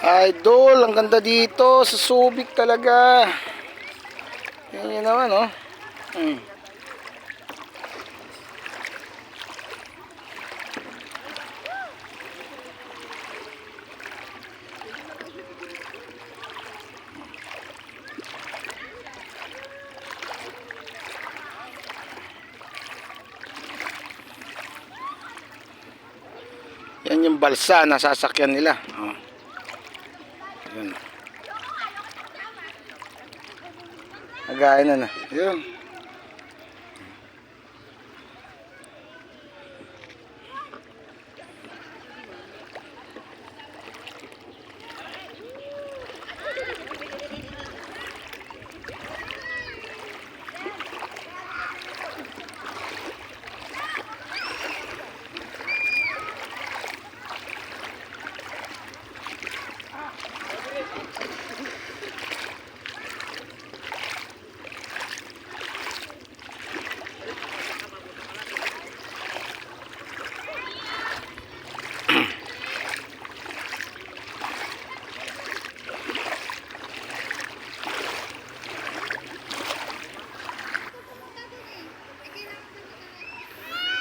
Idol, ang ganda dito sa Subic talaga. Yan naman, oh. Yan yung balsa na sasakyan nila. Oh. Yan. Nagaya na. Yan.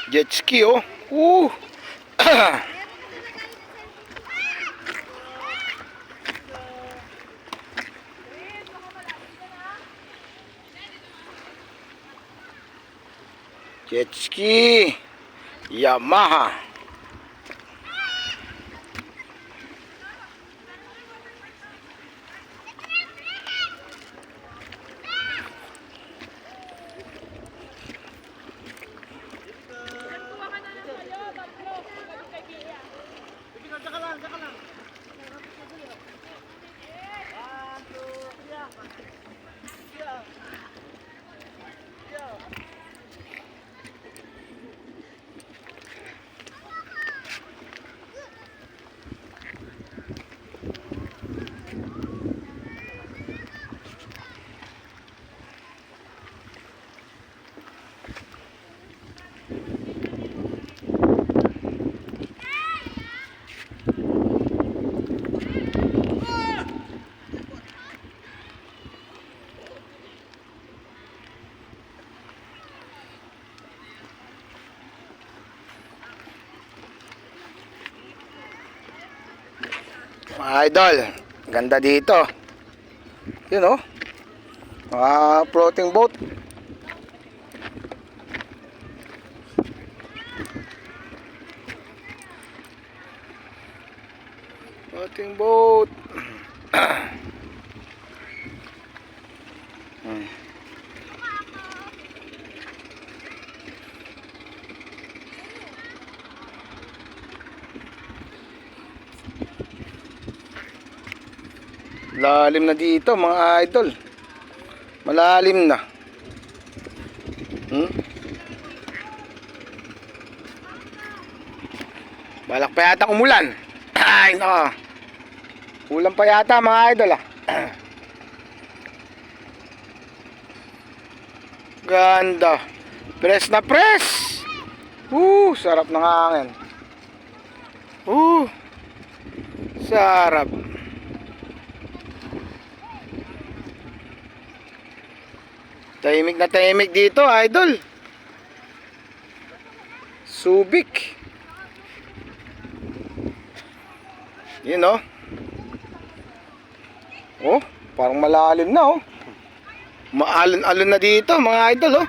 Jet ski, oh. Jet ski Yamaha. Mga idol, ganda dito. Yun, oh. Floating boat. Floating boat. Lalim na dito mga idol. Malalim na. Balak pa yata umulan. Ay no. Ulan pa yata mga idol, ah. Ganda. Press na press. Sarap ng hangin. Sarap. Tahimik na tahimik dito, idol. Subic. Yun, oh. Oh, parang malalim na, oh. Maalon-alon na dito, mga idol, oh.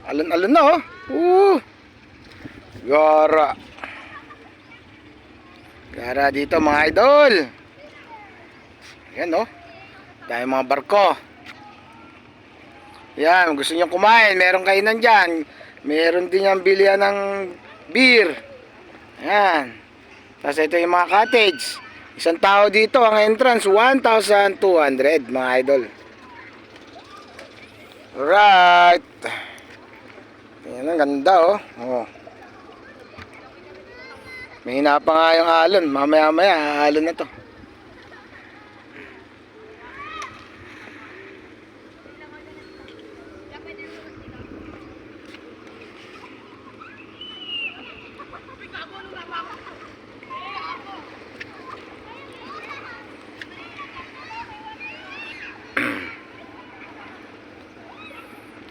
Alon-alon na, oh. Gara. Gara dito, mga idol. Yan, oh. Dahil mga barko. Yan, gusto nyo kumain, meron kainan dyan. Meron din yung bilihan ng beer. Yan. Tapos ito yung mga cottage. Isang tao dito, ang entrance 1,200 mga idol. Right. Yan, ang ganda, oh. May hina pa nga yung alon. Mamaya-maya, alon na to.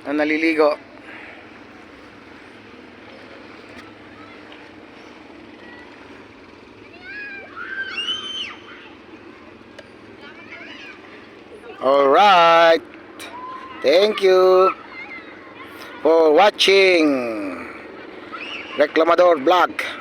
na naliligo. Alright. Thank you for watching Reclamador Vlog.